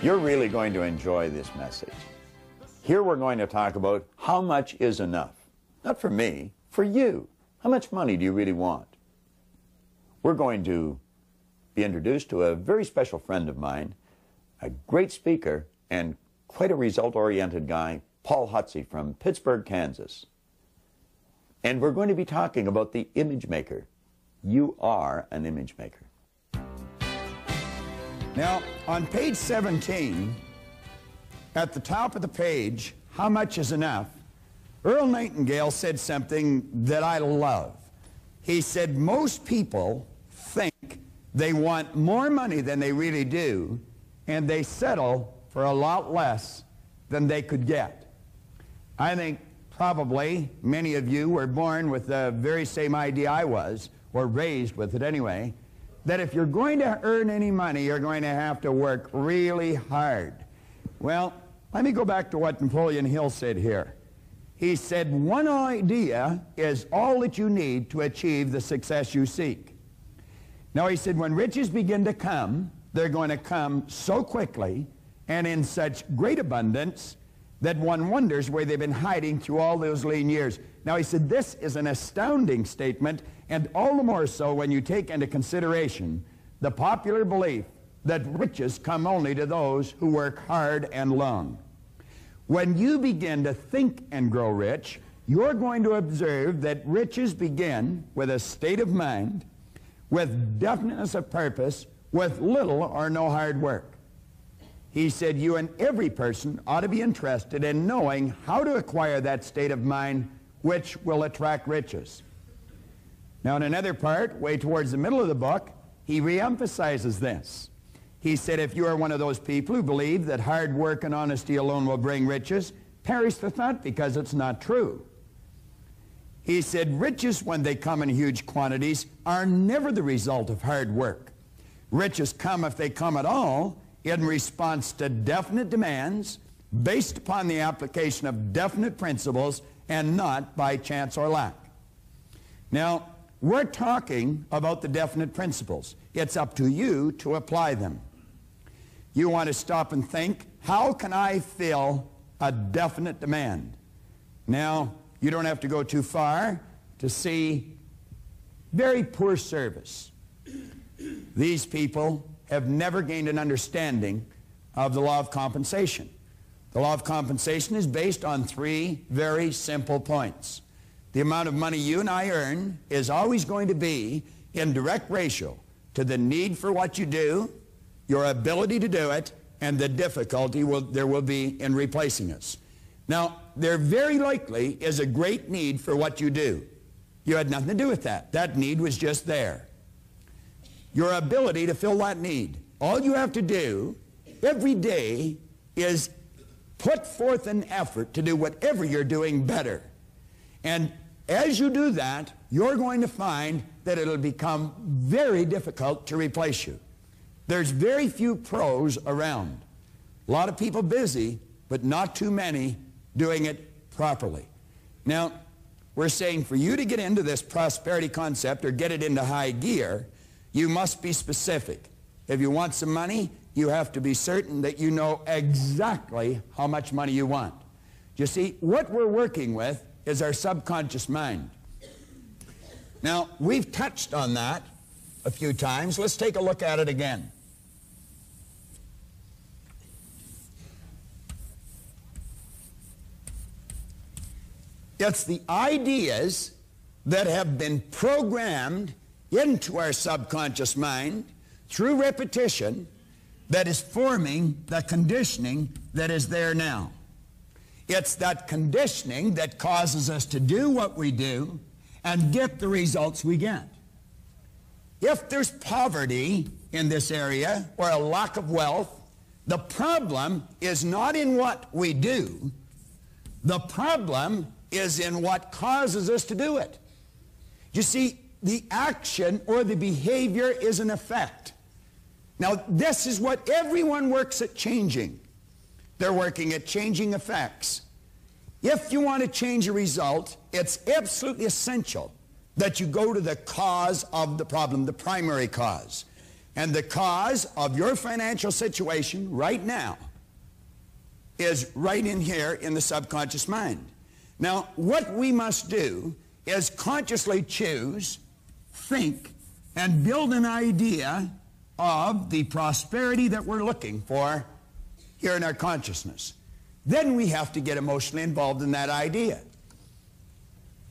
You're really going to enjoy this message. Here we're going to talk about how much is enough. Not for me, for you. How much money do you really want? We're going to be introduced to a very special friend of mine, a great speaker and quite a result-oriented guy, Paul Hutsey from Pittsburgh, Kansas. And we're going to be talking about the image maker. You are an image maker. Now, on page 17, at the top of the page, how much is enough? Earl Nightingale said something that I love. He said, most people think they want more money than they really do, and they settle for a lot less than they could get. I think probably many of you were born with the very same idea I was, or raised with it anyway, that if you're going to earn any money, you're going to have to work really hard. Well, let me go back to what Napoleon Hill said here. He said, one idea is all that you need to achieve the success you seek. Now, he said, when riches begin to come, they're going to come so quickly and in such great abundance that one wonders where they've been hiding through all those lean years. Now, he said, this is an astounding statement, and all the more so when you take into consideration the popular belief that riches come only to those who work hard and long. When you begin to think and grow rich, you're going to observe that riches begin with a state of mind, with definiteness of purpose, with little or no hard work. He said, you and every person ought to be interested in knowing how to acquire that state of mind which will attract riches. Now, in another part, way towards the middle of the book, he reemphasizes this. He said, if you are one of those people who believe that hard work and honesty alone will bring riches, perish the thought, because it's not true. He said, riches, when they come in huge quantities, are never the result of hard work. Riches come, if they come at all, in response to definite demands based upon the application of definite principles and not by chance or lack. Now, we're talking about the definite principles. It's up to you to apply them. You want to stop and think, how can I fill a definite demand? Now, you don't have to go too far to see very poor service. These people have never gained an understanding of the law of compensation. The law of compensation is based on three very simple points. The amount of money you and I earn is always going to be in direct ratio to the need for what you do, your ability to do it, and the difficulty there will be in replacing us. Now, there very likely is a great need for what you do. You had nothing to do with that. That need was just there. Your ability to fill that need. All you have to do every day is put forth an effort to do whatever you're doing better. And as you do that, you're going to find that it'll become very difficult to replace you. There's very few pros around. A lot of people busy, but not too many doing it properly. Now, we're saying for you to get into this prosperity concept or get it into high gear, you must be specific. If you want some money, you have to be certain that you know exactly how much money you want. You see, what we're working with is our subconscious mind. Now, we've touched on that a few times. Let's take a look at it again. It's the ideas that have been programmed into our subconscious mind through repetition that is forming the conditioning that is there now. It's that conditioning that causes us to do what we do and get the results we get. If there's poverty in this area or a lack of wealth, the problem is not in what we do. The problem is in what causes us to do it. You see, the action or the behavior is an effect. Now, this is what everyone works at changing. They're working at changing effects. If you want to change a result, it's absolutely essential that you go to the cause of the problem, the primary cause. And the cause of your financial situation right now is right in here in the subconscious mind. Now, what we must do is consciously choose, think, and build an idea of the prosperity that we're looking for here in our consciousness. Then we have to get emotionally involved in that idea.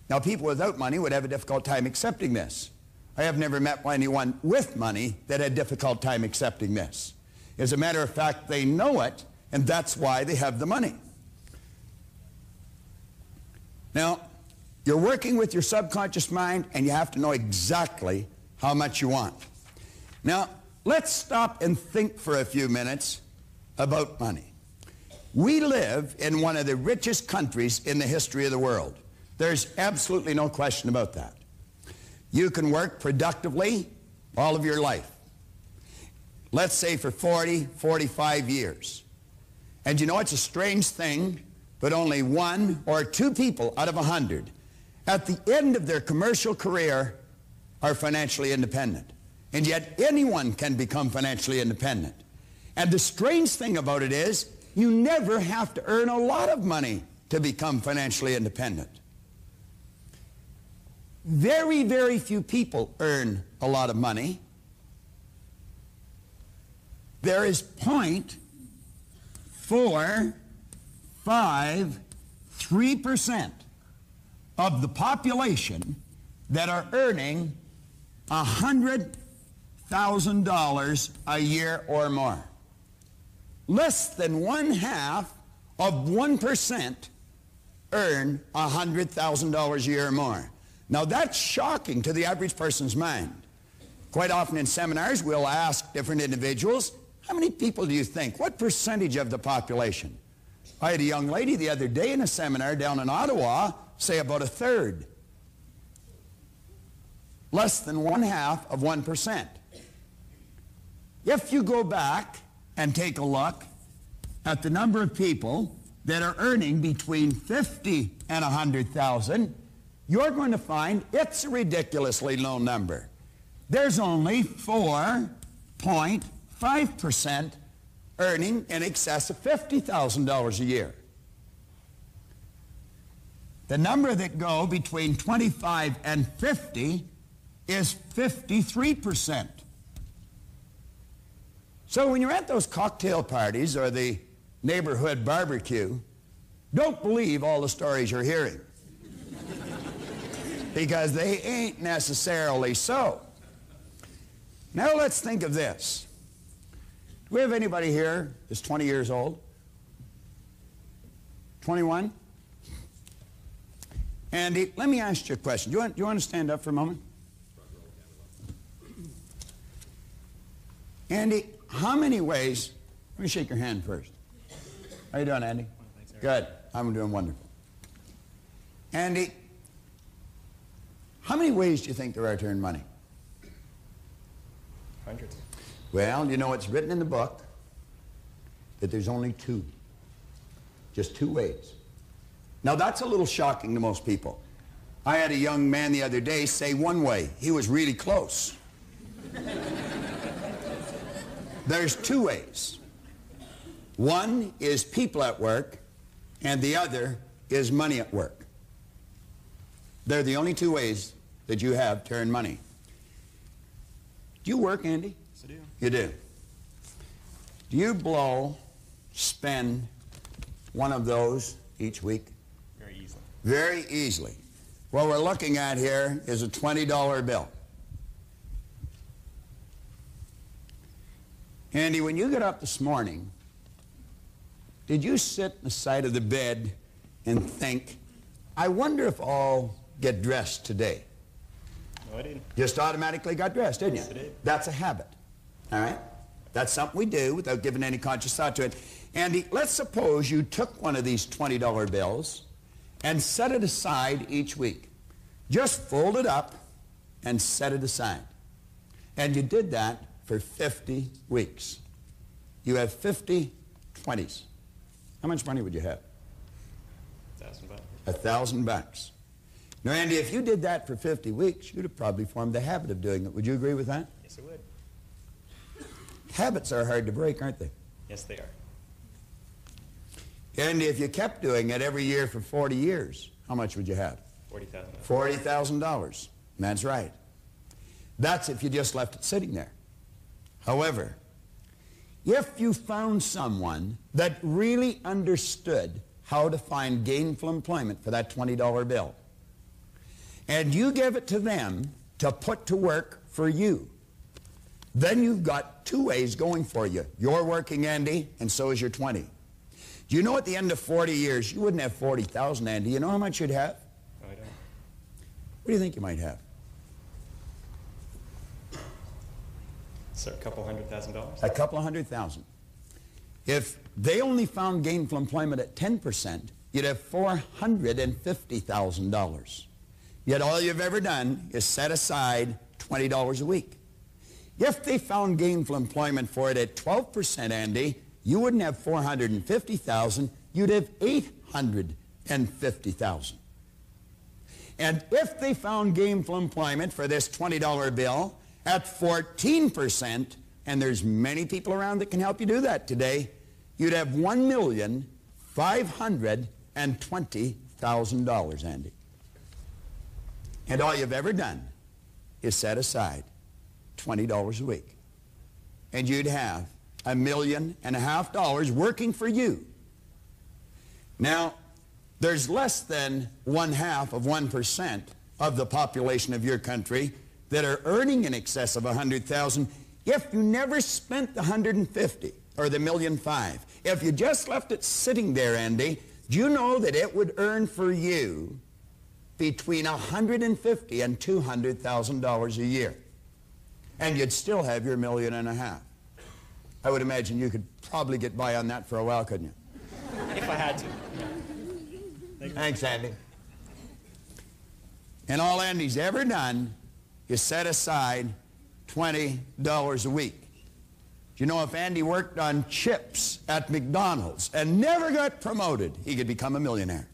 Now, people without money would have a difficult time accepting this. I have never met anyone with money that had a difficult time accepting this. As a matter of fact, they know it, and that's why they have the money. Now, you're working with your subconscious mind, and you have to know exactly how much you want. Now, let's stop and think for a few minutes about money. We live in one of the richest countries in the history of the world. There's absolutely no question about that. You can work productively all of your life. Let's say for 40, 45 years. And you know, it's a strange thing, but only 1 or 2 people out of 100 at the end of their commercial career are financially independent. And yet anyone can become financially independent. And the strange thing about it is you never have to earn a lot of money to become financially independent. Very, very few people earn a lot of money. There is 0.453% of the population that are earning $100,000 a year or more. Less than 1/2 of 1% earn $100,000 a year or more. Now, that's shocking to the average person's mind. Quite often in seminars, we'll ask different individuals, how many people do you think? What percentage of the population? I had a young lady the other day in a seminar down in Ottawa say about 1/3. Less than 1/2 of 1%. If you go back and take a look at the number of people that are earning between $50,000 and $100,000, you're going to find it's a ridiculously low number. There's only 4.5% earning in excess of $50,000 a year. The number that go between 25 and 50 is 53%. So when you're at those cocktail parties or the neighborhood barbecue, don't believe all the stories you're hearing. Because they ain't necessarily so. Now let's think of this. Do we have anybody here that's 20 years old? 21? Andy, let me ask you a question. Do you want to stand up for a moment? Andy, how many ways, let me shake your hand first. How you doing, Andy? Thanks, good. I'm doing wonderful. Andy, how many ways do you think there are to earn money? Hundreds. Well, you know, it's written in the book that there's only 2. Just 2 ways. Now, that's a little shocking to most people. I had a young man the other day say 1 way. He was really close. There's 2 ways. One is people at work, and the other is money at work. They're the only 2 ways that you have to earn money. Do you work, Andy? Yes, I do. You do. Do you spend one of those each week? Very easily. Very easily. What we're looking at here is a $20 bill. Andy, when you got up this morning, did you sit on the side of the bed and think, I wonder if I'll get dressed today? No, I didn't. Just automatically got dressed, didn't you? Yes, I did. That's a habit. All right? That's something we do without giving any conscious thought to it. Andy, let's suppose you took one of these $20 bills and set it aside each week. Just fold it up and set it aside. And you did that for 50 weeks. You have 50 20s. How much money would you have? $1,000. $1,000. Now, Andy, if you did that for 50 weeks, you'd have probably formed the habit of doing it. Would you agree with that? Yes, I would. Habits are hard to break, aren't they? Yes, they are. And if you kept doing it every year for 40 years, how much would you have? $40,000. $40,000. That's right. That's if you just left it sitting there. However, if you found someone that really understood how to find gainful employment for that $20 bill, and you give it to them to put to work for you, then you've got two ways going for you. You're working, Andy, and so is your 20. Do you know at the end of 40 years, you wouldn't have 40,000, Andy. You know how much you'd have? No, I don't. What do you think you might have? So a couple $100,000? A couple of $100,000. If they only found gainful employment at 10%, you'd have $450,000. Yet all you've ever done is set aside $20 a week. If they found gainful employment for it at 12%, Andy, you wouldn't have $450,000, you'd have $850,000. And if they found gainful employment for this $20 bill at 14%, and there's many people around that can help you do that today, you'd have $1,520,000, Andy. And all you've ever done is set aside $20 a week. And you'd have $1.5 million working for you. Now, there's less than 0.5% of the population of your country that are earning in excess of $100,000 if you never spent the $150,000 or the $1.5 million. If you just left it sitting there, Andy, do you know that it would earn for you between $150,000 and $200,000 a year? And you'd still have your $1.5 million. I would imagine you could probably get by on that for a while, couldn't you? If I had to. Thanks, Andy. And all Andy's ever done is set aside $20 a week. Do you know if Andy worked on chips at McDonald's and never got promoted, he could become a millionaire?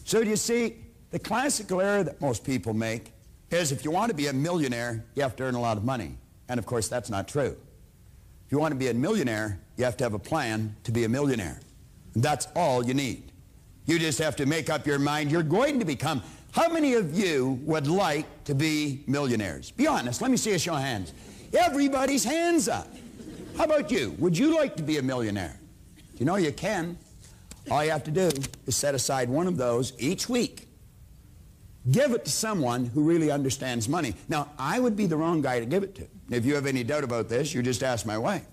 So do you see, the classical error that most people make is if you want to be a millionaire, you have to earn a lot of money. And of course, that's not true. If you want to be a millionaire, you have to have a plan to be a millionaire. And that's all you need. You just have to make up your mind you're going to become. How many of you would like to be millionaires? Be honest. Let me see a show of hands. Everybody's hands up. How about you? Would you like to be a millionaire? You know you can. All you have to do is set aside one of those each week. Give it to someone who really understands money. Now, I would be the wrong guy to give it to. If you have any doubt about this, you just ask my wife.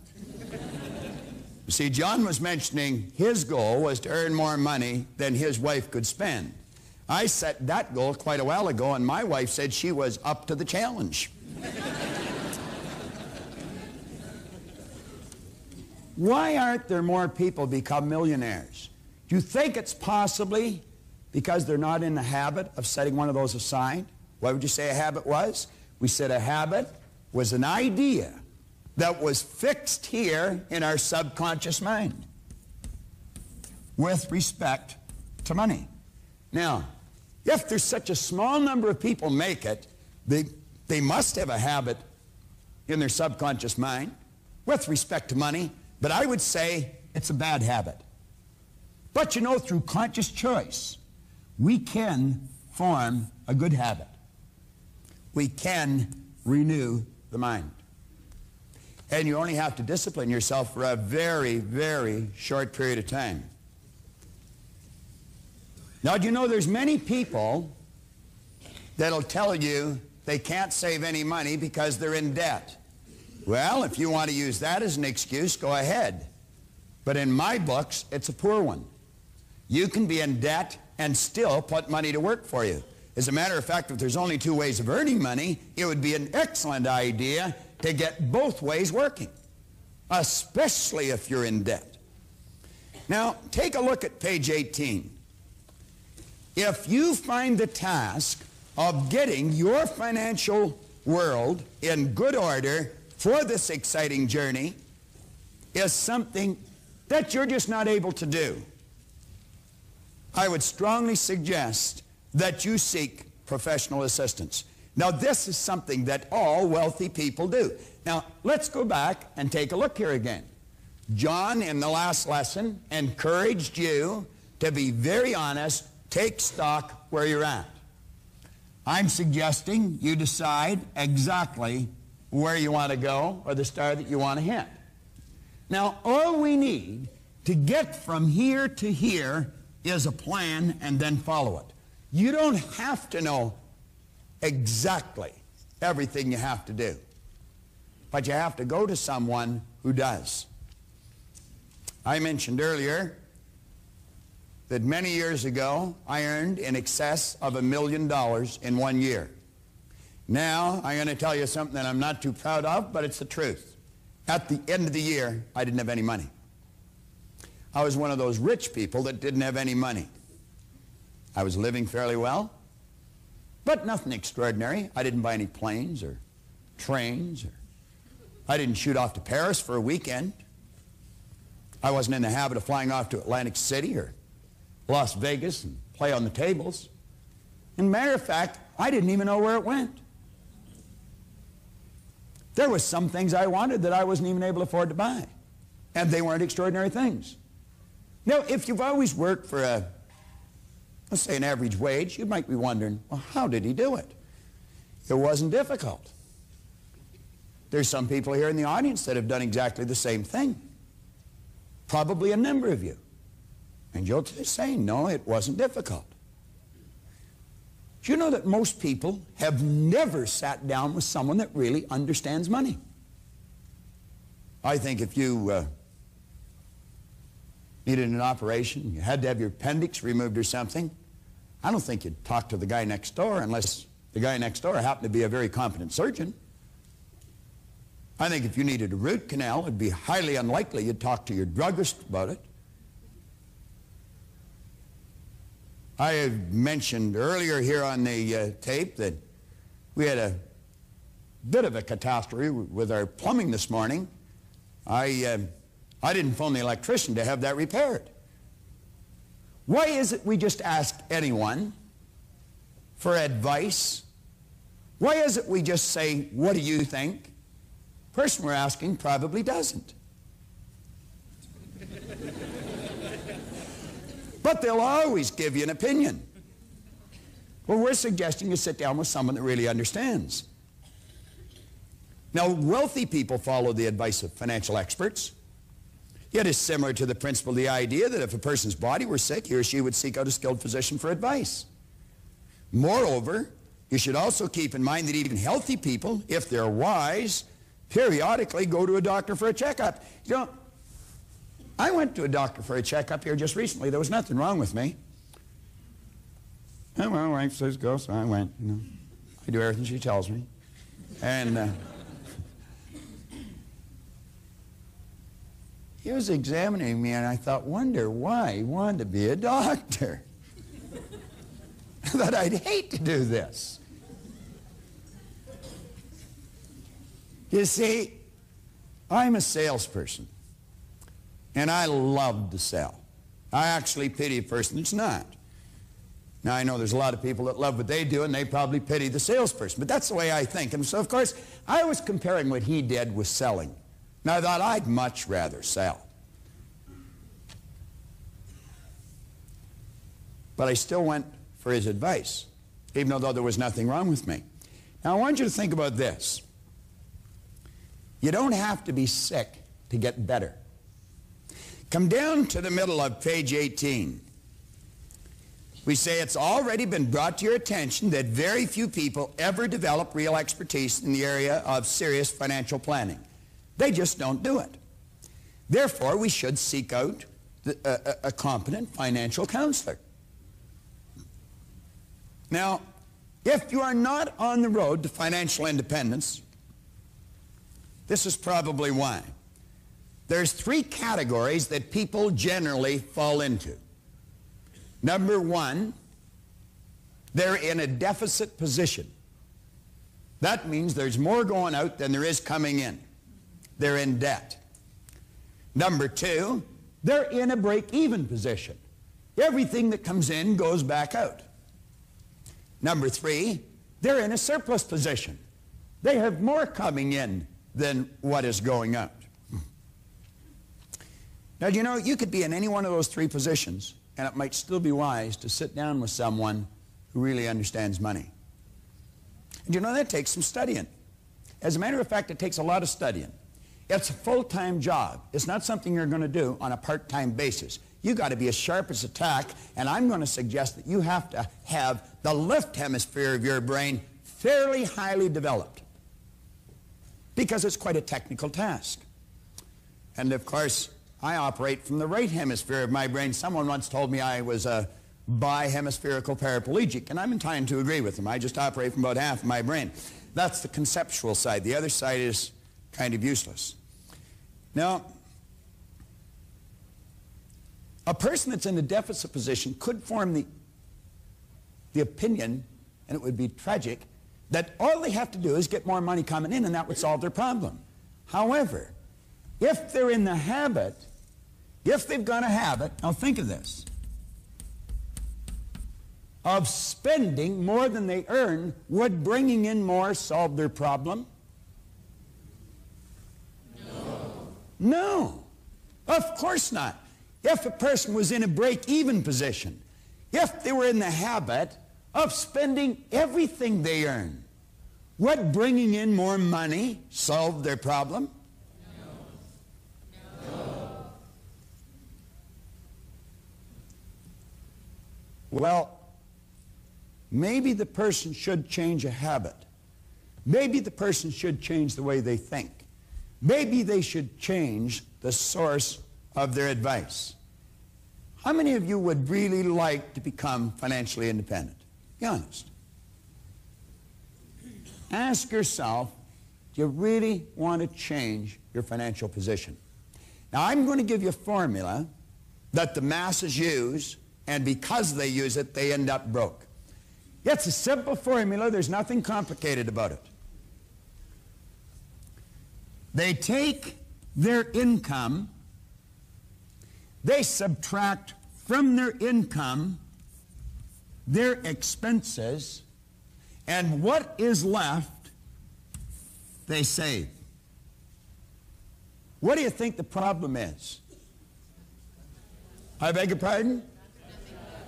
You see, John was mentioning his goal was to earn more money than his wife could spend. I set that goal quite a while ago, and my wife said she was up to the challenge. Why aren't there more people become millionaires? Do you think it's possibly because they're not in the habit of setting one of those aside? What would you say a habit was? We said a habit was an idea that was fixed here in our subconscious mind with respect to money. Now, if there's such a small number of people make it, they must have a habit in their subconscious mind with respect to money, but I would say it's a bad habit. But you know, through conscious choice, we can form a good habit. We can renew the mind. And you only have to discipline yourself for a very, very short period of time. Now, do you know there's many people that'll tell you they can't save any money because they're in debt? Well, if you want to use that as an excuse, go ahead. But in my books, it's a poor one. You can be in debt and still put money to work for you. As a matter of fact, if there's only two ways of earning money, it would be an excellent idea to get both ways working, especially if you're in debt. Now, take a look at page 18. If you find the task of getting your financial world in good order for this exciting journey is something that you're just not able to do, I would strongly suggest that you seek professional assistance. Now, this is something that all wealthy people do. Now, let's go back and take a look here again. John, in the last lesson, encouraged you to be very honest, take stock where you're at. I'm suggesting you decide exactly where you want to go or the star that you want to hit. Now, all we need to get from here to here is a plan and then follow it. You don't have to know exactly everything you have to do, but you have to go to someone who does. I mentioned earlier that many years ago I earned in excess of $1 million in 1 year. Now I'm going to tell you something that I'm not too proud of, but it's the truth. At the end of the year, I didn't have any money. I was one of those rich people that didn't have any money. I was living fairly well, but nothing extraordinary. I didn't buy any planes or trains, or I didn't shoot off to Paris for a weekend. I wasn't in the habit of flying off to Atlantic City or Las Vegas and play on the tables. And matter of fact, I didn't even know where it went. There were some things I wanted that I wasn't even able to afford to buy, and they weren't extraordinary things. Now, if you've always worked for let's say an average wage, you might be wondering, well, how did he do it? It wasn't difficult. There's some people here in the audience that have done exactly the same thing. Probably a number of you. And you'll say, no, it wasn't difficult. Do you know that most people have never sat down with someone that really understands money? I think if you needed an operation, you had to have your appendix removed or something, I don't think you'd talk to the guy next door unless the guy next door happened to be a very competent surgeon. I think if you needed a root canal, it'd be highly unlikely you'd talk to your druggist about it. I have mentioned earlier here on the tape that we had a bit of a catastrophe with our plumbing this morning. I didn't phone the electrician to have that repaired. Why is it we just ask anyone for advice? Why is it we just say, what do you think? The person we're asking probably doesn't. But they'll always give you an opinion. Well, we're suggesting you sit down with someone that really understands. Now, wealthy people follow the advice of financial experts. It is similar to the principle, the idea that if a person's body were sick, he or she would seek out a skilled physician for advice. Moreover, you should also keep in mind that even healthy people, if they're wise, periodically go to a doctor for a checkup. You know, I went to a doctor for a checkup here just recently. There was nothing wrong with me. Oh, well, wife says go, so I went. You know, I do everything she tells me. And he was examining me, and I thought, wonder why he wanted to be a doctor. I thought I'd hate to do this. You see, I'm a salesperson, and I love to sell. I actually pity a person that's not. Now, I know there's a lot of people that love what they do, and they probably pity the salesperson, but that's the way I think. And so, of course, I was comparing what he did with selling. And I thought I'd much rather sell. But I still went for his advice, even though there was nothing wrong with me. Now, I want you to think about this. You don't have to be sick to get better. Come down to the middle of page 18. We say it's already been brought to your attention that very few people ever develop real expertise in the area of serious financial planning. They just don't do it. Therefore, we should seek out a competent financial counselor. Now, if you are not on the road to financial independence, this is probably why. There's three categories that people generally fall into. Number one, they're in a deficit position. That means there's more going out than there is coming in. They're in debt. Number two, they're in a break-even position. Everything that comes in goes back out. Number three, they're in a surplus position. They have more coming in than what is going out. Now, you know, you could be in any one of those three positions, and it might still be wise to sit down with someone who really understands money. And you know, that takes some studying. As a matter of fact, it takes a lot of studying. It's a full-time job. It's not something you're going to do on a part-time basis. You've got to be as sharp as a tack, and I'm going to suggest that you have to have the left hemisphere of your brain fairly highly developed, because it's quite a technical task. And of course, I operate from the right hemisphere of my brain. Someone once told me I was a bihemispherical paraplegic, and I'm inclined to agree with them. I just operate from about half of my brain. That's the conceptual side. The other side is kind of useless. Now, a person that's in the deficit position could form the opinion, and it would be tragic, that all they have to do is get more money coming in and that would solve their problem. However, if they're in the habit, if they've got a habit, now think of this, of spending more than they earn, would bringing in more solve their problem? No. No. Of course not. If a person was in a break-even position, if they were in the habit of spending everything they earn, would bringing in more money solve their problem? No. No. Well, maybe the person should change a habit. Maybe the person should change the way they think. Maybe they should change the source of their advice. How many of you would really like to become financially independent? Be honest. Ask yourself, do you really want to change your financial position? Now, I'm going to give you a formula that the masses use, and because they use it, they end up broke. It's a simple formula. There's nothing complicated about it. They take their income, they subtract from their income their expenses, and what is left, they save. What do you think the problem is? I beg your pardon?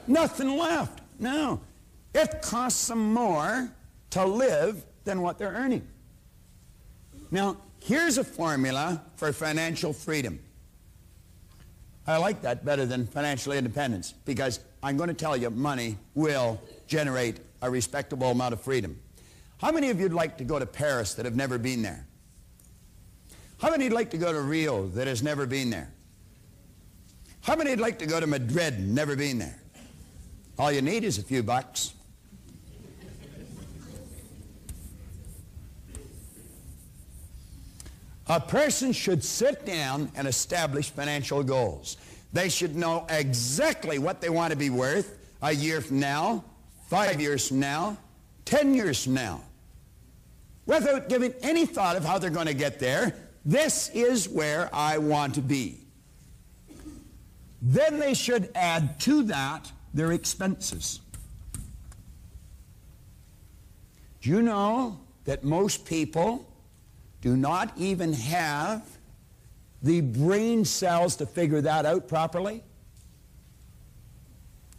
Nothing left. No. It costs them more to live than what they're earning. Now, here's a formula for financial freedom. I like that better than financial independence, because I'm going to tell you money will generate a respectable amount of freedom. How many of you would like to go to Paris that have never been there? How many would like to go to Rio that has never been there? How many would like to go to Madrid and never been there? All you need is a few bucks. A person should sit down and establish financial goals. They should know exactly what they want to be worth a year from now, 5 years from now, 10 years from now. Without giving any thought of how they're going to get there, this is where I want to be. Then they should add to that their expenses. Do you know that most people do not even have the brain cells to figure that out properly?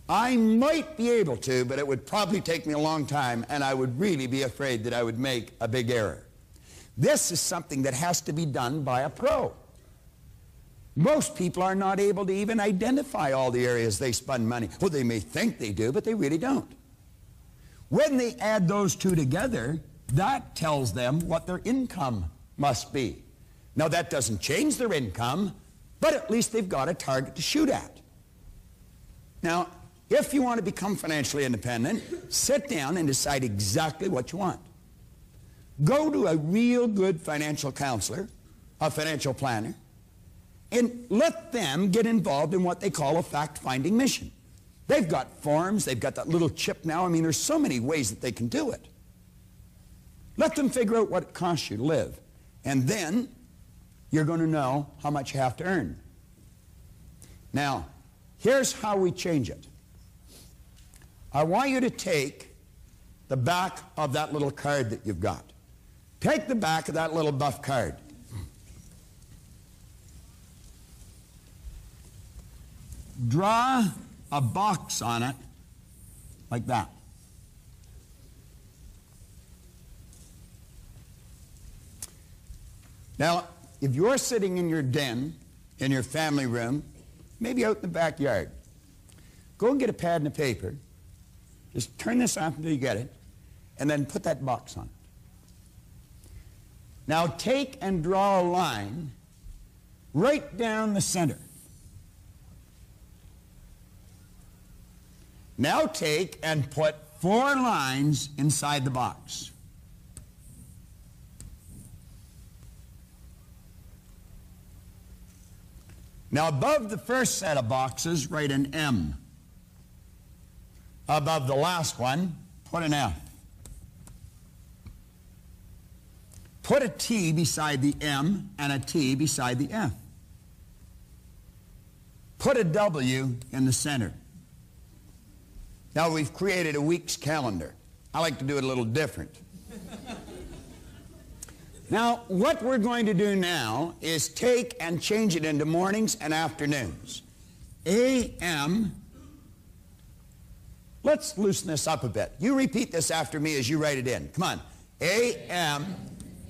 I might be able to, but it would probably take me a long time, and I would really be afraid that I would make a big error. This is something that has to be done by a pro. Most people are not able to even identify all the areas they spend money. Well, they may think they do, but they really don't. When they add those two together, that tells them what their income must be. Now, that doesn't change their income, but at least they've got a target to shoot at. Now, if you want to become financially independent, sit down and decide exactly what you want. Go to a real good financial counselor, a financial planner, and let them get involved in what they call a fact-finding mission. They've got forms, they've got that little chip now. I mean, there's so many ways that they can do it. Let them figure out what it costs you to live, and then you're going to know how much you have to earn. Now, here's how we change it. I want you to take the back of that little card that you've got. Take the back of that little buff card. Draw a box on it like that. Now, if you're sitting in your den, in your family room, maybe out in the backyard, go and get a pad and a paper. Just turn this off until you get it, and then put that box on it. Now take and draw a line right down the center. Now take and put 4 lines inside the box. Now above the first set of boxes, write an M. Above the last one, put an F. Put a T beside the M and a T beside the F. Put a W in the center. Now we've created a week's calendar. I like to do it a little different. Now, what we're going to do now is take and change it into mornings and afternoons. AM. Let's loosen this up a bit. You repeat this after me as you write it in. Come on. AM.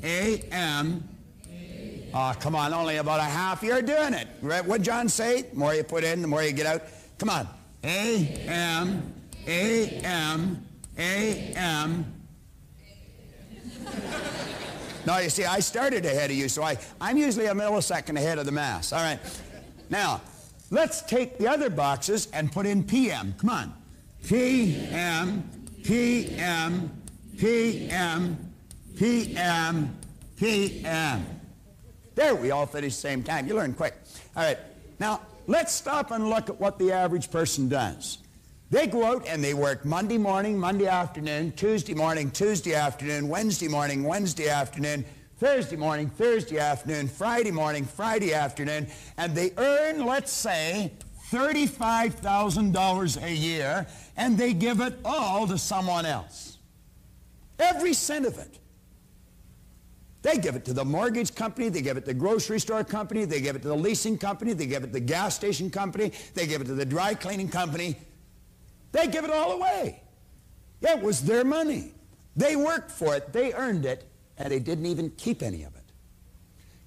AM. Oh, come on, only about a half. You're doing it. Right? What'd John say? The more you put in, the more you get out. Come on. AM. AM. AM. No, you see, I started ahead of you, so I'm usually a millisecond ahead of the mass. All right. Now, let's take the other boxes and put in PM. Come on. PM, PM, PM, PM, PM. There, we all finish the same time. You learn quick. All right. Now, let's stop and look at what the average person does. They go out and they work Monday morning, Monday afternoon, Tuesday morning, Tuesday afternoon, Wednesday morning, Wednesday afternoon, Thursday morning, Thursday afternoon, Friday morning, Friday afternoon, and they earn, let's say, $35,000 a year, and they give it all to someone else. Every cent of it. They give it to the mortgage company, they give it to the grocery store company, they give it to the leasing company, they give it to the gas station company, they give it to the dry cleaning company. They give it all away. It was their money. They worked for it, they earned it, and they didn't even keep any of it.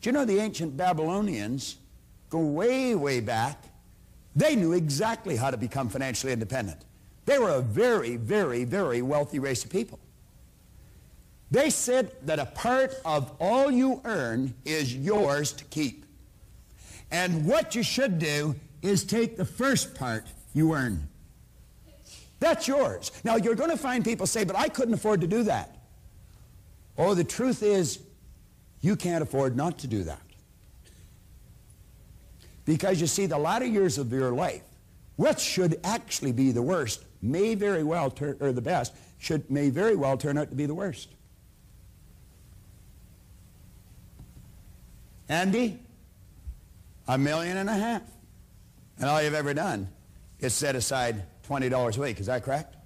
Do you know the ancient Babylonians go way, way back? They knew exactly how to become financially independent. They were a very, very, very wealthy race of people. They said that a part of all you earn is yours to keep. And what you should do is take the first part you earn. That's yours. Now, you're going to find people say, but I couldn't afford to do that. Oh, the truth is, you can't afford not to do that. Because you see, the latter years of your life, what should actually be the worst, may very well or the best, may very well turn out to be the worst. Andy, $1.5 million, and all you've ever done is set aside $20 a week. Is that correct?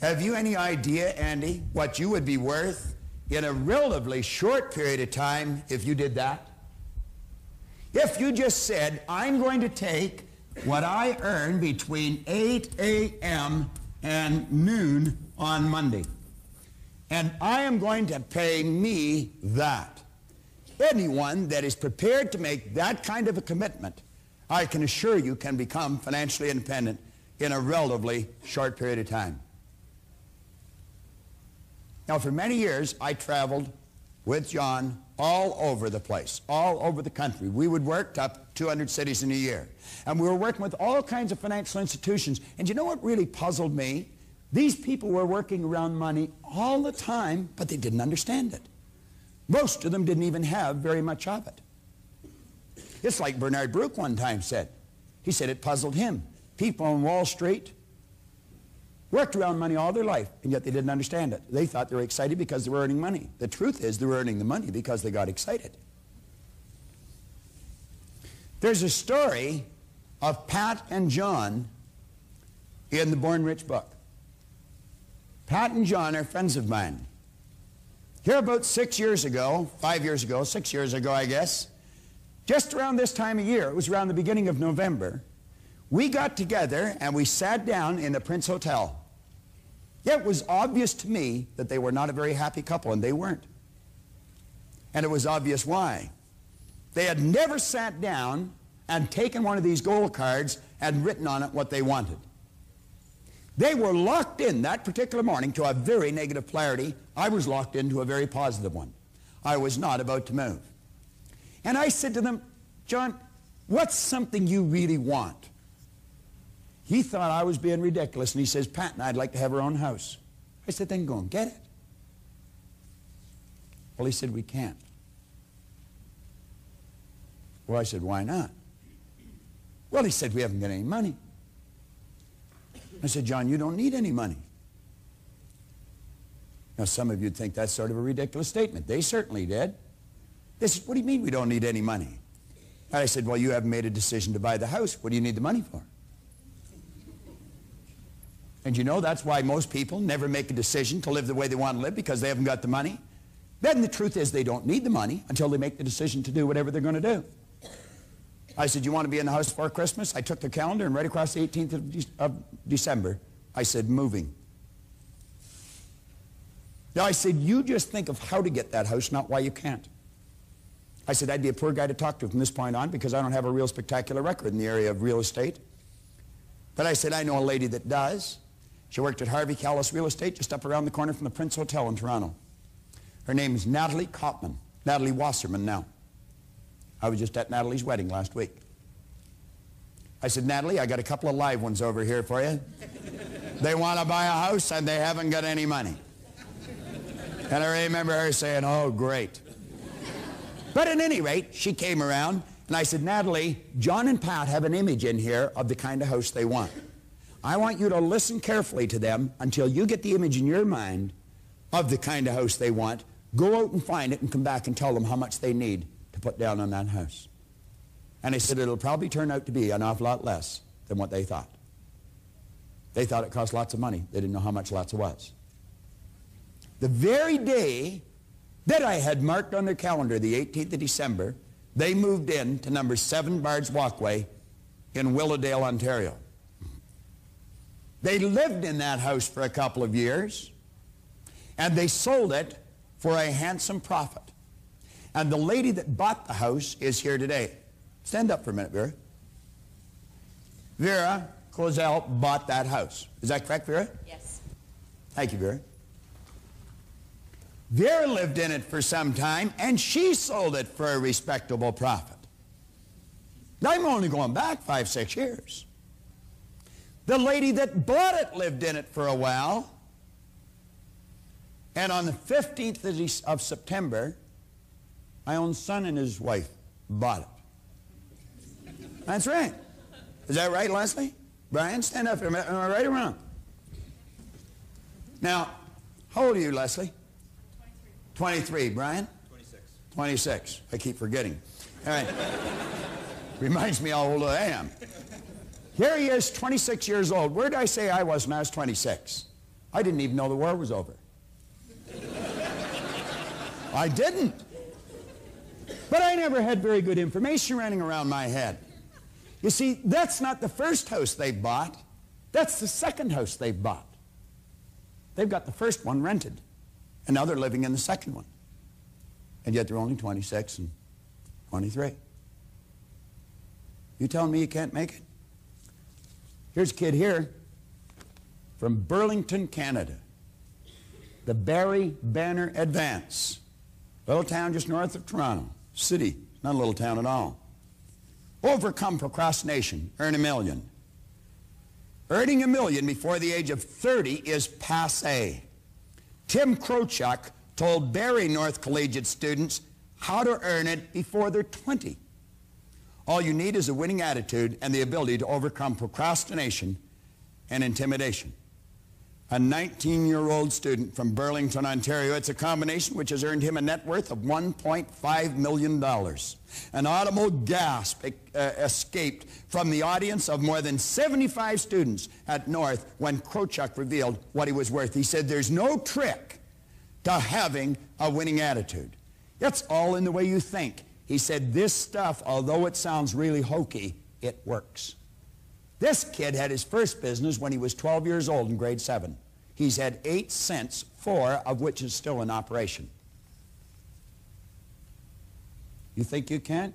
Have you any idea, Andy, what you would be worth in a relatively short period of time if you did that? If you just said, I'm going to take what I earn between 8 a.m. and noon on Monday, and I am going to pay me that. Anyone that is prepared to make that kind of a commitment, I can assure you, can become financially independent in a relatively short period of time. Now, for many years, I traveled with John all over the place, all over the country. We would work up 200 cities in a year. And we were working with all kinds of financial institutions. And you know what really puzzled me? These people were working around money all the time, but they didn't understand it. Most of them didn't even have very much of it. It's like Bernard Baruch one time said. He said it puzzled him. People on Wall Street worked around money all their life, and yet they didn't understand it. They thought they were excited because they were earning money. The truth is they were earning the money because they got excited. There's a story of Pat and John in the Born Rich book. Pat and John are friends of mine. Here about 6 years ago, 5 years ago, 6 years ago, I guess, just around this time of year, it was around the beginning of November, we got together and we sat down in the Prince Hotel. It was obvious to me that they were not a very happy couple, and they weren't. And it was obvious why. They had never sat down and taken one of these gold cards and written on it what they wanted. They were locked in that particular morning to a very negative polarity. I was locked into a very positive one. I was not about to move. And I said to them, John, what's something you really want? He thought I was being ridiculous, and he says, Pat and I'd like to have our own house. I said, then go and get it. Well, he said, we can't. Well, I said, why not? Well, he said, we haven't got any money. I said, John, you don't need any money. Now, some of you would think that's sort of a ridiculous statement. They certainly did. They said, what do you mean we don't need any money? I said, well, you haven't made a decision to buy the house. What do you need the money for? And you know, that's why most people never make a decision to live the way they want to live, because they haven't got the money. Then the truth is they don't need the money until they make the decision to do whatever they're going to do. I said, you want to be in the house before Christmas? I took the calendar, and right across the 18th of December, I said, moving. Now, I said, you just think of how to get that house, not why you can't. I said, I'd be a poor guy to talk to from this point on, because I don't have a real spectacular record in the area of real estate. But I said, I know a lady that does. She worked at Harvey Callis Real Estate just up around the corner from the Prince Hotel in Toronto. Her name is Natalie Kopman, Natalie Wasserman now. I was just at Natalie's wedding last week. I said, Natalie, I got a couple of live ones over here for you. They want to buy a house and they haven't got any money. And I remember her saying, oh, great. But at any rate, she came around, and I said, Natalie, John and Pat have an image in here of the kind of house they want. I want you to listen carefully to them until you get the image in your mind of the kind of house they want. Go out and find it and come back and tell them how much they need to put down on that house. And I said, it'll probably turn out to be an awful lot less than what they thought. They thought it cost lots of money. They didn't know how much lots was. The very day that I had marked on their calendar, the 18th of December, they moved in to number 7 Bard's Walkway in Willowdale, Ontario. They lived in that house for a couple of years, and they sold it for a handsome profit. And the lady that bought the house is here today. Stand up for a minute, Vera. Vera Kozel bought that house. Is that correct, Vera? Yes. Thank you, Vera. Vera lived in it for some time, and she sold it for a respectable profit. I'm only going back 5, 6 years. The lady that bought it lived in it for a while, and on the 15th of September, my own son and his wife bought it. That's right. Is that right, Leslie? Brian, stand up for a minute. Am I right or wrong? Now, how old are you, Leslie? 23. Brian? 26. 26. I keep forgetting. All right. Reminds me how old I am. Here he is, 26 years old. Where did I say I was when I was 26? I didn't even know the war was over. I didn't. But I never had very good information running around my head. You see, that's not the first house they've bought. That's the second house they've bought. They've got the first one rented, and now they're living in the second one. And yet they're only 26 and 23. You telling me you can't make it? Here's a kid here from Burlington, Canada. The Barry Banner Advance. Little town just north of Toronto. City, not a little town at all. Overcome procrastination, earn $1 million. Earning $1 million before the age of 30 is passé. Tim Krochuk told Barry North Collegiate students how to earn it before they're 20. All you need is a winning attitude and the ability to overcome procrastination and intimidation. a 19-year-old student from Burlington, Ontario. It's a combination which has earned him a net worth of $1.5 million. An audible gasp escaped from the audience of more than 75 students at North when Krochuk revealed what he was worth. He said, there's no trick to having a winning attitude. It's all in the way you think. He said, this stuff, although it sounds really hokey, it works. This kid had his first business when he was 12 years old in grade 7. He's had 8 cents, 4 of which is still in operation. You think you can't?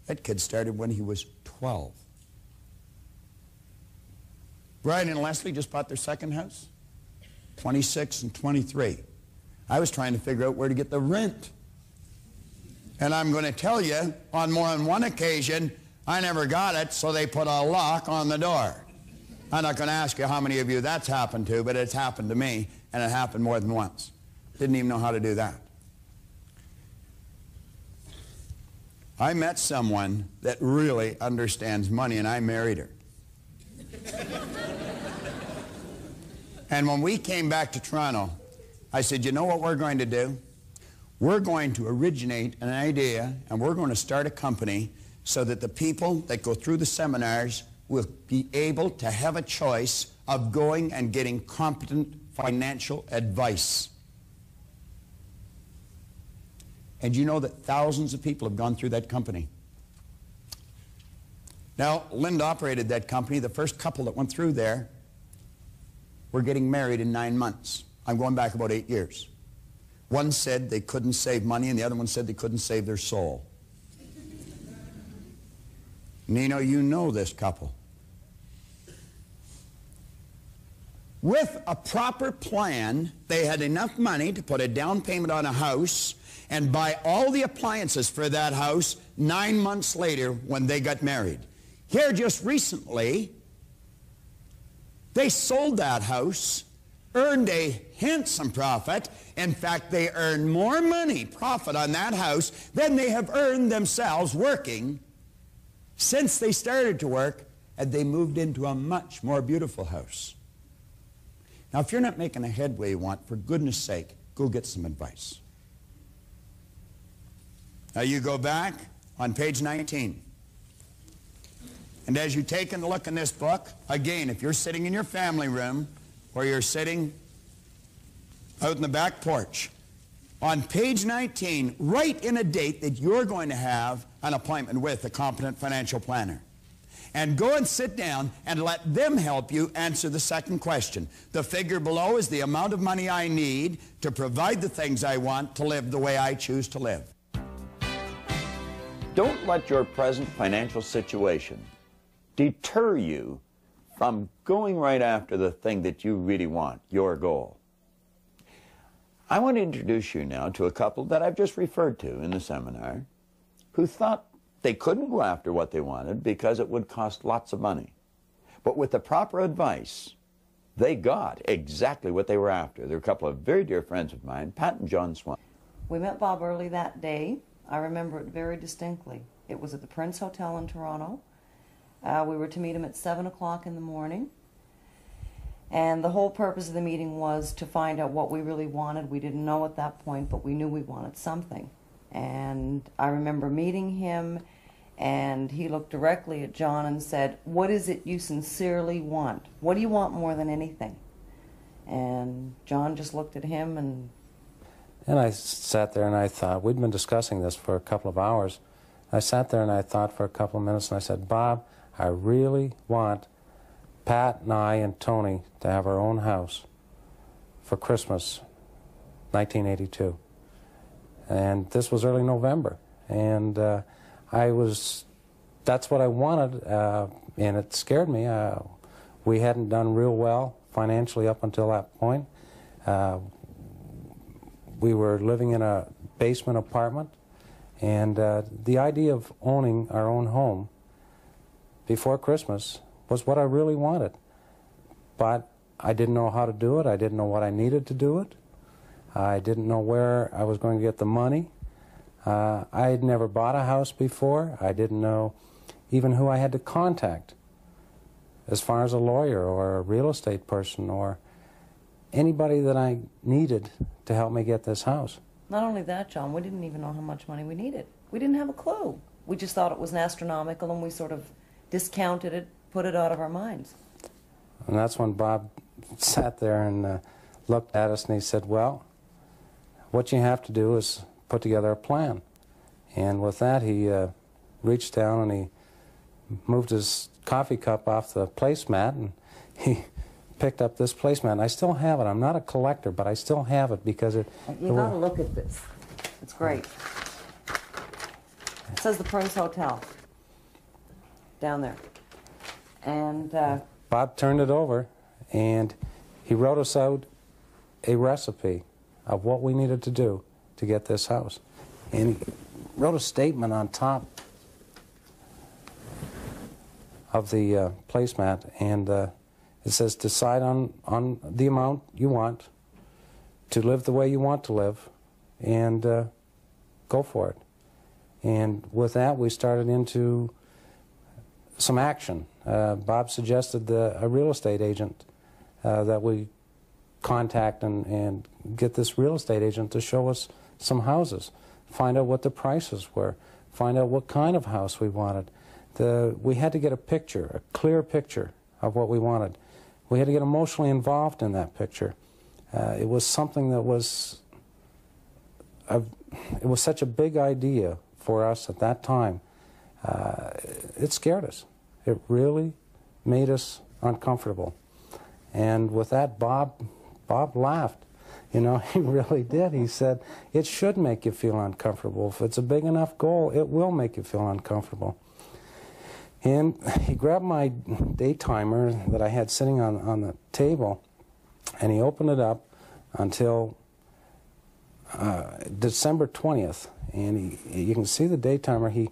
That kid started when he was 12. Brian and Leslie just bought their second house, 26 and 23. I was trying to figure out where to get the rent. And I'm going to tell you, on more than one occasion, I never got it, so they put a lock on the door. I'm not going to ask you how many of you that's happened to, but it's happened to me, and it happened more than once. Didn't even know how to do that. I met someone that really understands money, and I married her. And when we came back to Toronto, I said, you know what we're going to do? We're going to originate an idea, and we're going to start a company so that the people that go through the seminars will be able to have a choice of going and getting competent financial advice. And you know that thousands of people have gone through that company. Now, Linda operated that company. The first couple that went through there were getting married in 9 months. I'm going back about 8 years. One said they couldn't save money, and the other one said they couldn't save their soul. Nino, you know this couple. With a proper plan, they had enough money to put a down payment on a house and buy all the appliances for that house 9 months later when they got married. Here just recently, they sold that house, earned a handsome profit. In fact, they earned more money, profit on that house, than they have earned themselves working since they started to work, and they moved into a much more beautiful house. Now, if you're not making the headway you want, for goodness sake, go get some advice. Now, you go back on page 19. And as you take a look in this book, again, if you're sitting in your family room or you're sitting out in the back porch, on page 19, write in a date that you're going to have an appointment with a competent financial planner. And go and sit down and let them help you answer the second question. The figure below is the amount of money I need to provide the things I want to live the way I choose to live. Don't let your present financial situation deter you from going right after the thing that you really want, your goal. I want to introduce you now to a couple that I've just referred to in the seminar who thought they couldn't go after what they wanted because it would cost lots of money. But with the proper advice, they got exactly what they were after. They're a couple of very dear friends of mine, Pat and John Swan. We met Bob early that day. I remember it very distinctly. It was at the Prince Hotel in Toronto. We were to meet him at 7 o'clock in the morning. And the whole purpose of the meeting was to find out what we really wanted. We didn't know at that point, but we knew we wanted something. And I remember meeting him, and he looked directly at John and said, "What is it you sincerely want? What do you want more than anything?" And John just looked at him and I sat there and I thought, we'd been discussing this for a couple of hours. I sat there and I thought for a couple of minutes and I said, "Bob, I really want Pat and I and Tony to have our own house for Christmas, 1982. And this was early November. And that's what I wanted, and it scared me. We hadn't done real well financially up until that point. We were living in a basement apartment, and the idea of owning our own home before Christmas was what I really wanted. But I didn't know how to do it. I didn't know what I needed to do it. I didn't know where I was going to get the money. I had never bought a house before. I didn't know even who I had to contact as far as a lawyer or a real estate person or anybody that I needed to help me get this house. Not only that, John, we didn't even know how much money we needed. We didn't have a clue. We just thought it was astronomical, and we sort of discounted it, put it out of our minds. And that's when Bob sat there and looked at us and he said, well, what you have to do is put together a plan. And with that, he reached down and he moved his coffee cup off the placemat, and he picked up this placemat. And I still have it. I'm not a collector, but I still have it because it... You gotta look at this. It's great. It says the Prince Hotel down there. And Bob turned it over and he wrote us out a recipe of what we needed to do to get this house. And he wrote a statement on top of the placemat, and it says, decide on the amount you want to live the way you want to live, and go for it. And with that, we started into some action. Bob suggested a real estate agent that we contact and get this real estate agent to show us some houses, find out what the prices were, find out what kind of house we wanted. We had to get a picture, a clear picture of what we wanted. We had to get emotionally involved in that picture. It was something that was, it was such a big idea for us at that time. It scared us. It really made us uncomfortable. And with that, Bob laughed. You know, he really did. He said, it should make you feel uncomfortable. If it's a big enough goal, it will make you feel uncomfortable. And he grabbed my day timer that I had sitting on the table, and he opened it up until December 20th. And you can see the day timer. He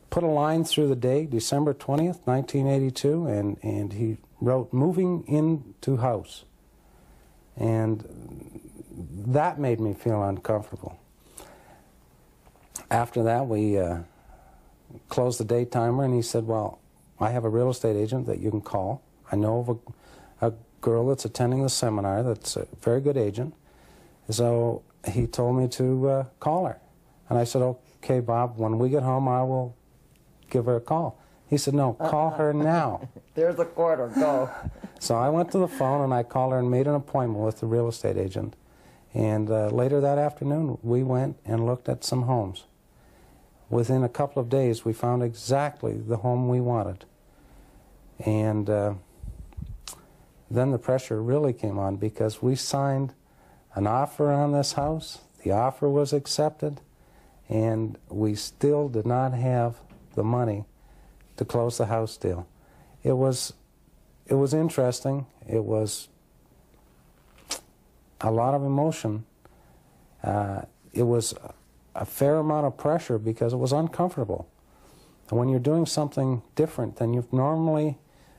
put a line through the date, December 20th, 1982, and he wrote, moving into house. And that made me feel uncomfortable. After that, we closed the day timer, and he said, well, I have a real estate agent that you can call. I know of a girl that's attending the seminar that's a very good agent. So he told me to call her. And I said, okay, Bob, when we get home, I will give her a call. He said, no, call her now. There's a quarter, go. So I went to the phone and I called her and made an appointment with the real estate agent. And later that afternoon, we went and looked at some homes. Within a couple of days, we found exactly the home we wanted. And then the pressure really came on, because we signed an offer on this house. The offer was accepted, and we still did not have the money to close the house deal. It was interesting. It was a lot of emotion. It was a fair amount of pressure because it was uncomfortable. And when you're doing something different than you've normally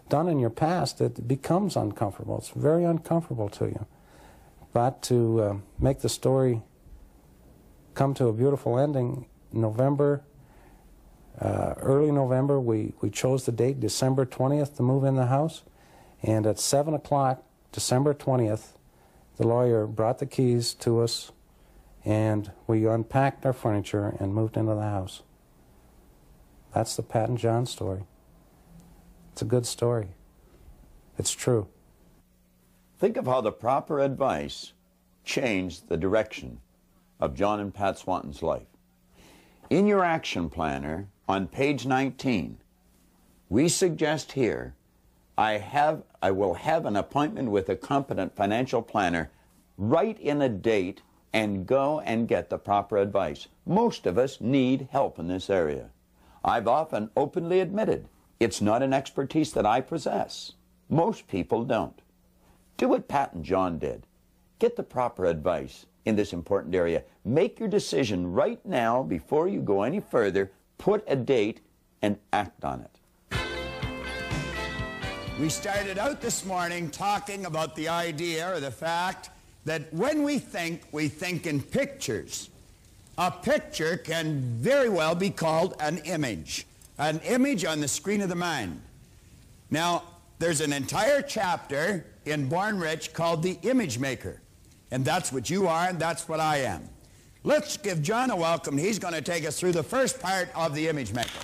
done in your past, it becomes uncomfortable. It's very uncomfortable to you. But to make the story come to a beautiful ending, early November, we chose the date, December 20th, to move in the house. And at 7 o'clock, December 20th, the lawyer brought the keys to us, and we unpacked our furniture and moved into the house. That's the Pat and John story. It's a good story. It's true. Think of how the proper advice changed the direction of John and Pat Swanton's life. In your action planner on page 19, we suggest here, I will have an appointment with a competent financial planner, write in a date, and go and get the proper advice. Most of us need help in this area. I've often openly admitted it's not an expertise that I possess. Most people don't. Do what Pat and John did. Get the proper advice in this important area. Make your decision right now before you go any further. Put a date and act on it. We started out this morning talking about the idea or the fact that when we think in pictures. A picture can very well be called an image on the screen of the mind. Now, There's an entire chapter in Born Rich called The Image Maker. And that's what you are, and that's what I am. Let's give John a welcome. He's going to take us through the first part of The Image Maker.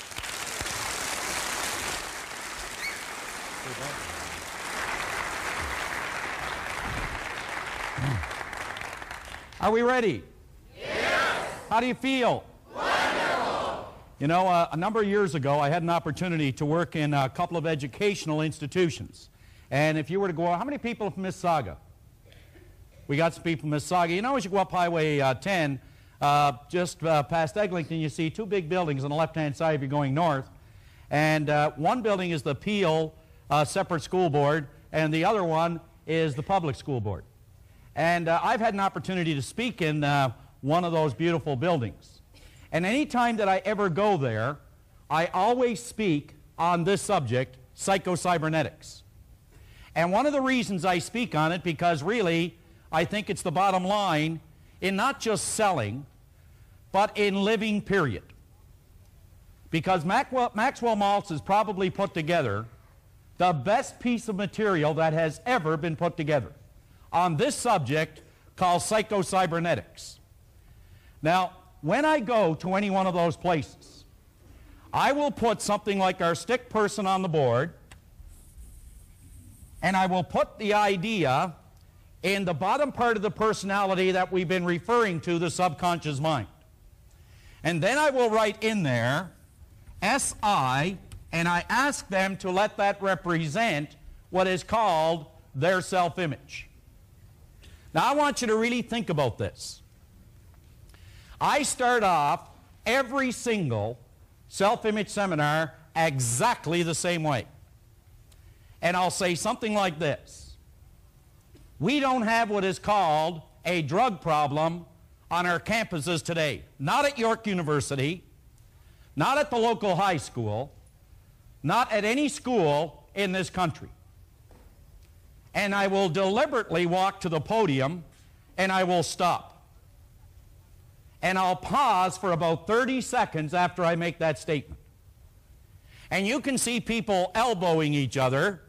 Are we ready? Yes. How do you feel? Wonderful. You know, a number of years ago, I had an opportunity to work in a couple of educational institutions. And if you were to go, how many people from Mississauga? We got some people from Mississauga. You know, as you go up Highway 10, just past Eglinton, you see two big buildings on the left-hand side if you're going north. And one building is the Peel Separate School Board, and the other one is the Public School Board. And I've had an opportunity to speak in one of those beautiful buildings. And any time that I ever go there, I always speak on this subject, psycho-cybernetics. And one of the reasons I speak on it, because really, I think it's the bottom line in not just selling, but in living, period. Because Maxwell Maltz has probably put together the best piece of material that has ever been put together on this subject called psycho-cybernetics. Now, when I go to any one of those places, I will put something like our stick person on the board, and I will put the idea in the bottom part of the personality that we've been referring to, the subconscious mind. And then I will write in there, SI, and I ask them to let that represent what is called their self-image. Now, I want you to really think about this. I start off every single self-image seminar exactly the same way. And I'll say something like this. We don't have what is called a drug problem on our campuses today. Not at York University, not at the local high school, not at any school in this country. And I will deliberately walk to the podium and I will stop. And I'll pause for about 30 seconds after I make that statement. And you can see people elbowing each other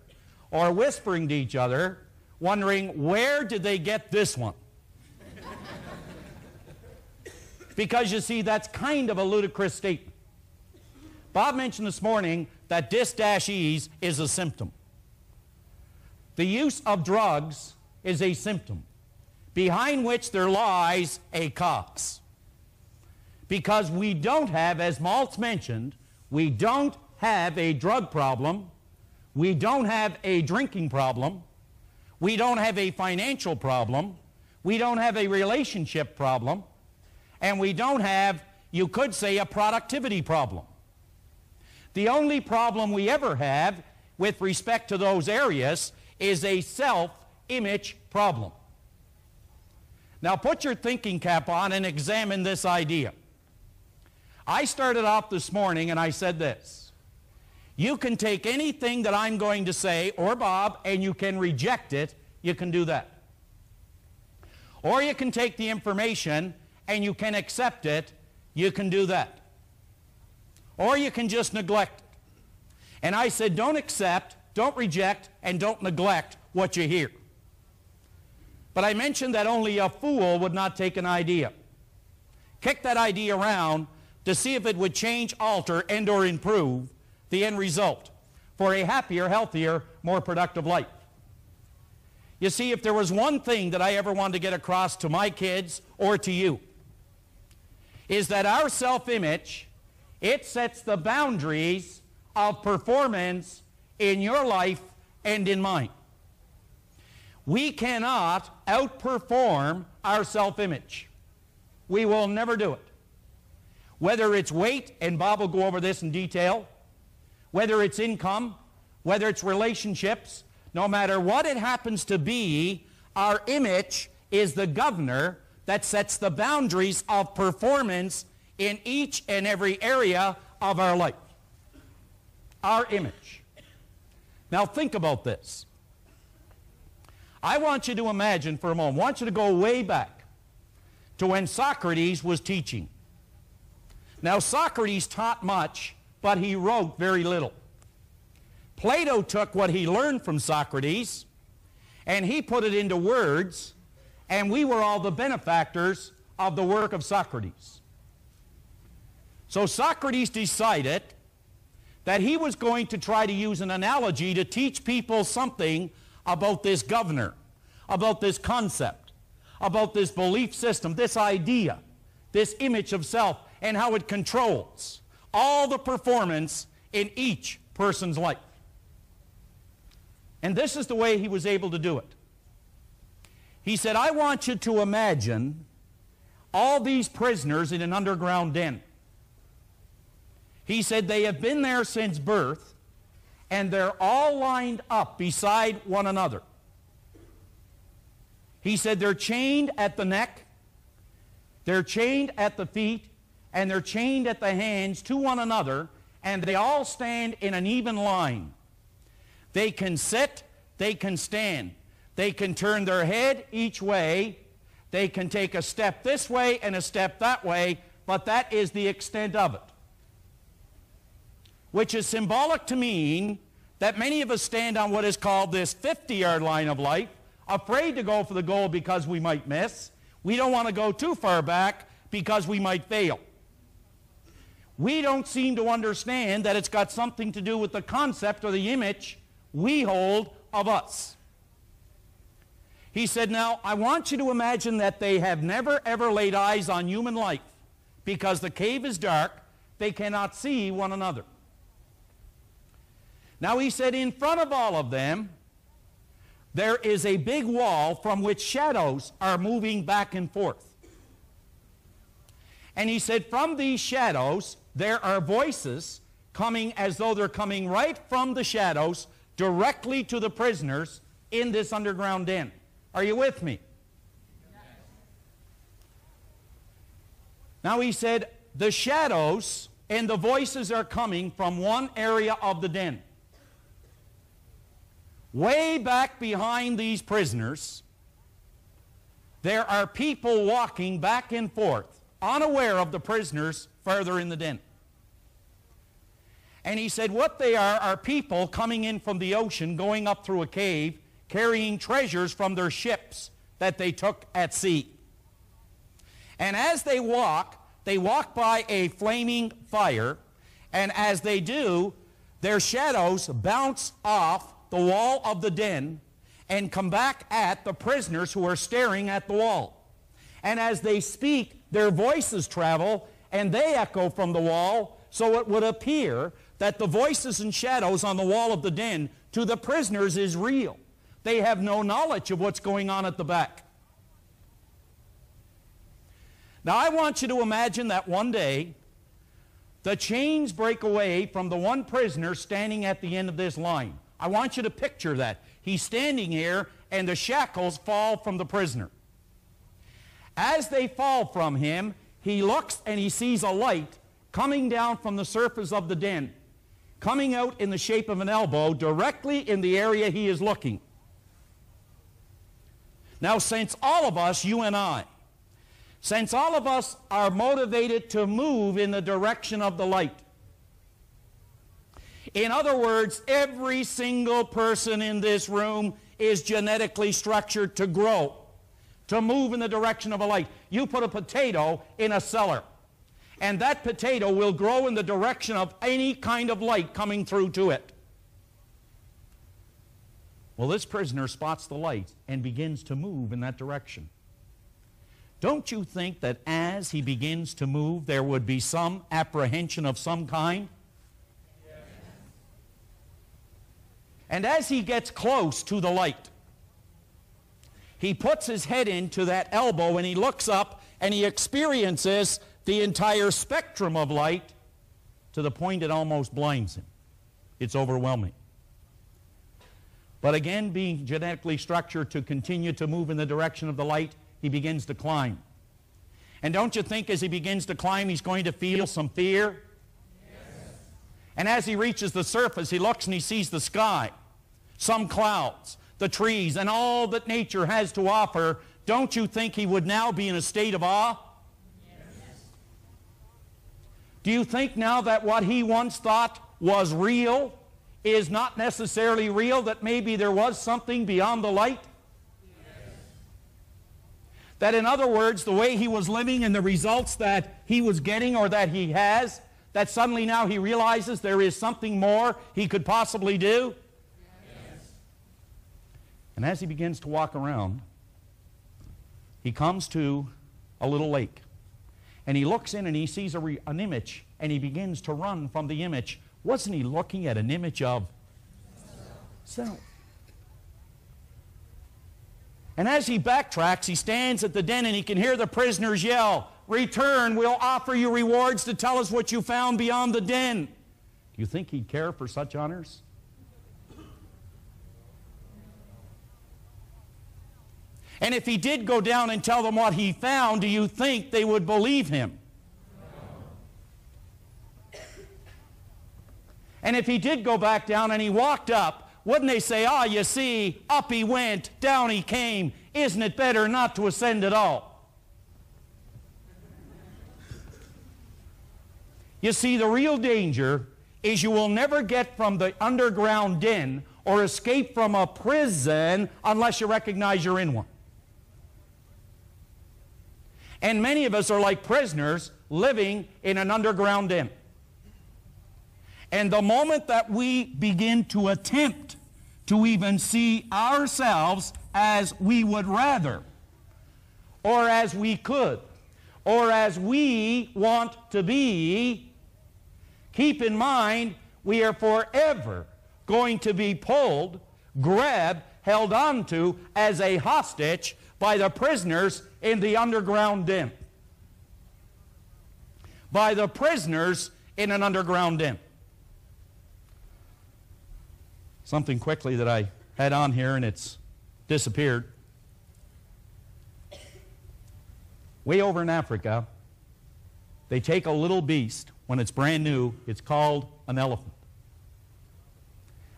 or whispering to each other, wondering, where did they get this one? Because you see, that's kind of a ludicrous statement. Bob mentioned this morning that dis-ease is a symptom. The use of drugs is a symptom, behind which there lies a cause. Because we don't have, as Maltz mentioned, we don't have a drug problem, we don't have a drinking problem, we don't have a financial problem, we don't have a relationship problem, and we don't have, you could say, a productivity problem. The only problem we ever have with respect to those areas is a self-image problem. Now put your thinking cap on and examine this idea. I started off this morning and I said this. You can take anything that I'm going to say, or Bob, and you can reject it. You can do that. Or you can take the information and you can accept it. You can do that. Or you can just neglect it. And I said, don't accept, don't reject, and don't neglect what you hear. But I mentioned that only a fool would not take an idea. Kick that idea around to see if it would change, alter, and or improve the end result for a happier, healthier, more productive life. You see, if there was one thing that I ever wanted to get across to my kids or to you, is that our self-image, it sets the boundaries of performance in your life and in mine. We cannot outperform our self-image. We will never do it. Whether it's weight, and Bob will go over this in detail, whether it's income, whether it's relationships, no matter what it happens to be, our image is the governor that sets the boundaries of performance in each and every area of our life. Our image. Now think about this. I want you to imagine for a moment, I want you to go way back to when Socrates was teaching. Now Socrates taught much, but he wrote very little. Plato took what he learned from Socrates and he put it into words, and we were all the benefactors of the work of Socrates. So Socrates decided that he was going to try to use an analogy to teach people something about this governor, about this concept, about this belief system, this idea, this image of self, and how it controls all the performance in each person's life. And this is the way he was able to do it. He said, I want you to imagine all these prisoners in an underground den. He said they have been there since birth, and they're all lined up beside one another. He said they're chained at the neck, they're chained at the feet, and they're chained at the hands to one another, and they all stand in an even line. They can sit, they can stand, they can turn their head each way, they can take a step this way and a step that way, but that is the extent of it. Which is symbolic to mean that many of us stand on what is called this 50-yard line of life, afraid to go for the goal because we might miss. We don't want to go too far back because we might fail. We don't seem to understand that it's got something to do with the concept or the image we hold of us. He said, now, I want you to imagine that they have never ever laid eyes on human life because the cave is dark, they cannot see one another. Now, he said, in front of all of them, there is a big wall from which shadows are moving back and forth. And he said, from these shadows, there are voices coming as though they're coming right from the shadows directly to the prisoners in this underground den. Are you with me? Yes. Now he said, the shadows and the voices are coming from one area of the den. Way back behind these prisoners, there are people walking back and forth, unaware of the prisoners further in the den. And he said what they are people coming in from the ocean, going up through a cave, carrying treasures from their ships that they took at sea. And as they walk by a flaming fire, and as they do, their shadows bounce off the wall of the den and come back at the prisoners who are staring at the wall. And as they speak, their voices travel and they echo from the wall, so it would appear that the voices and shadows on the wall of the den to the prisoners is real. They have no knowledge of what's going on at the back. Now I want you to imagine that one day the chains break away from the one prisoner standing at the end of this line. I want you to picture that. He's standing here and the shackles fall from the prisoner. As they fall from him, he looks and he sees a light coming down from the surface of the den, coming out in the shape of an elbow directly in the area he is looking. Now, since all of us, you and I, since all of us are motivated to move in the direction of the light, in other words, every single person in this room is genetically structured to grow, to move in the direction of a light. You put a potato in a cellar, and that potato will grow in the direction of any kind of light coming through to it. Well, this prisoner spots the light and begins to move in that direction. Don't you think that as he begins to move, there would be some apprehension of some kind? And as he gets close to the light, he puts his head into that elbow and he looks up and he experiences the entire spectrum of light to the point it almost blinds him. It's overwhelming. But again, being genetically structured to continue to move in the direction of the light, he begins to climb. And don't you think as he begins to climb, he's going to feel some fear? And as he reaches the surface, he looks and he sees the sky, some clouds, the trees, and all that nature has to offer. Don't you think he would now be in a state of awe? Yes. Do you think now that what he once thought was real is not necessarily real, that maybe there was something beyond the light? That in other words, the way he was living and the results that he was getting or that he has, that suddenly now he realizes there is something more he could possibly do? Yes. And as he begins to walk around, he comes to a little lake. And he looks in and he sees an image, and he begins to run from the image. Wasn't he looking at an image of self? And as he backtracks, he stands at the den and he can hear the prisoners yell, "Return, we'll offer you rewards to tell us what you found beyond the den." Do you think he'd care for such honors? And if he did go down and tell them what he found, do you think they would believe him? And if he did go back down and he walked up, wouldn't they say, "Ah, you see, up he went, down he came. Isn't it better not to ascend at all?" You see, the real danger is you will never get from the underground den or escape from a prison unless you recognize you're in one. And many of us are like prisoners living in an underground den. And the moment that we begin to attempt to even see ourselves as we would rather, or as we could, or as we want to be, keep in mind we are forever going to be pulled, grabbed, held onto as a hostage by the prisoners in the underground den. By the prisoners in an underground den. Something quickly that I had on here and it's disappeared. Way over in Africa, they take a little beast when it's brand new. It's called an elephant.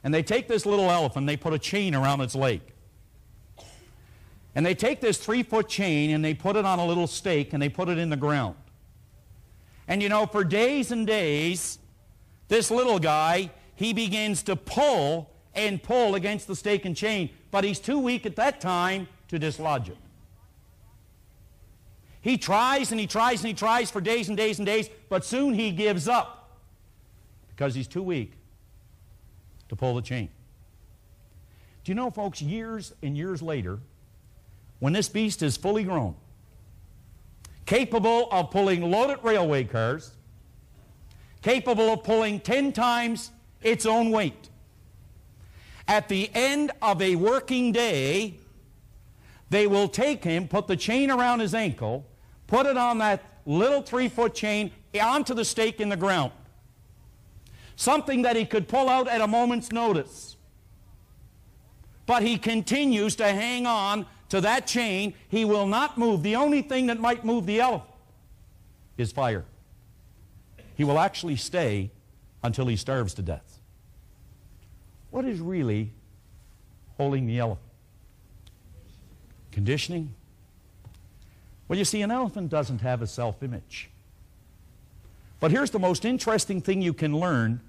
And they take this little elephant, they put a chain around its leg. And they take this 3-foot chain and they put it on a little stake and they put it in the ground. And you know, for days and days, this little guy, he begins to pull and pull against the stake and chain, but he's too weak at that time to dislodge it. He tries and he tries and he tries for days and days and days, but soon he gives up because he's too weak to pull the chain. Do you know, folks, years and years later, when this beast is fully grown, capable of pulling loaded railway cars, capable of pulling 10 times its own weight, at the end of a working day, they will take him, put the chain around his ankle, put it on that little 3-foot chain onto the stake in the ground. Something that he could pull out at a moment's notice. But he continues to hang on to that chain. He will not move. The only thing that might move the elephant is fire. He will actually stay until he starves to death. What is really holding the elephant? Conditioning? Well, you see, an elephant doesn't have a self-image. But here's the most interesting thing you can learn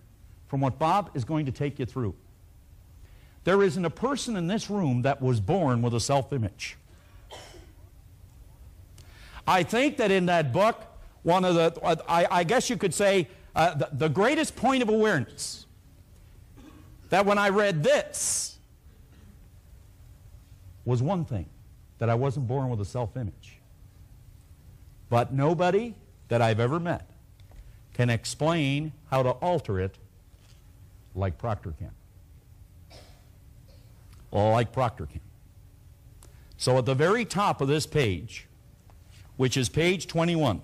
from what Bob is going to take you through. There isn't a person in this room that was born with a self-image. I think that in that book, one of the, I guess you could say, the greatest point of awareness, that when I read this, was one thing, that I wasn't born with a self-image. But nobody that I've ever met can explain how to alter it like Proctor can. Well, like Proctor can. So at the very top of this page, which is page 21,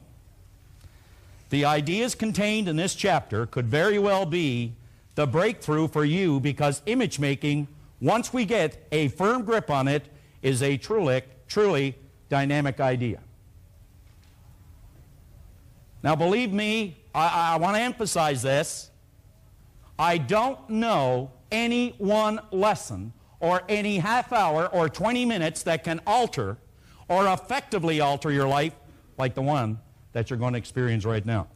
the ideas contained in this chapter could very well be the breakthrough for you, because image making, once we get a firm grip on it, is a truly dynamic idea. Now believe me, I want to emphasize this. I don't know any one lesson or any half hour or 20 minutes that can alter or effectively alter your life like the one that you're going to experience right now.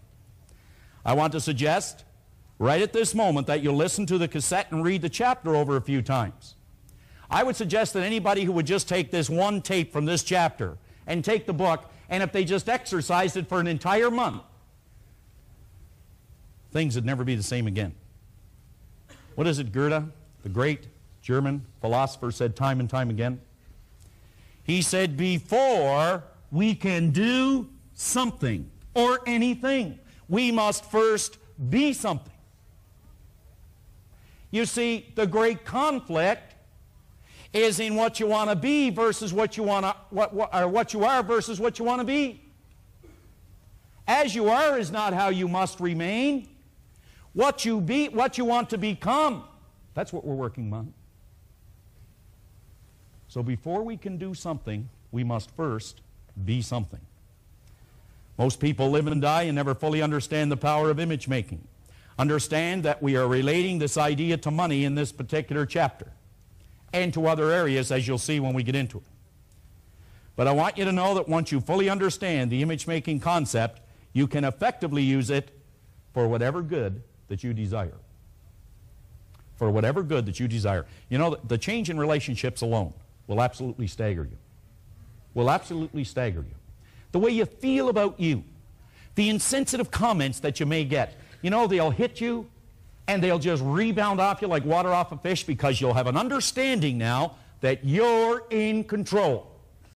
I want to suggest right at this moment that you'll listen to the cassette and read the chapter over a few times. I would suggest that anybody who would just take this one tape from this chapter and take the book, and if they just exercised it for an entire month, things would never be the same again. What is it Goethe, the great German philosopher, said time and time again? He said, before we can do something or anything, we must first be something. You see, the great conflict is in what you want to be versus what you want to, what you are versus what you want to be. As you are is not how you must remain. What you want to become, that's what we're working on. So before we can do something, we must first be something. Most people live and die and never fully understand the power of image making. Understand that we are relating this idea to money in this particular chapter and to other areas, as you'll see when we get into it. But I want you to know that once you fully understand the image making concept, you can effectively use it for whatever good that you desire. For whatever good that you desire. You know, the change in relationships alone will absolutely stagger you. Will absolutely stagger you. The way you feel about you, the insensitive comments that you may get, you know, they'll hit you and they'll just rebound off you like water off a fish, because you'll have an understanding now that you're in control.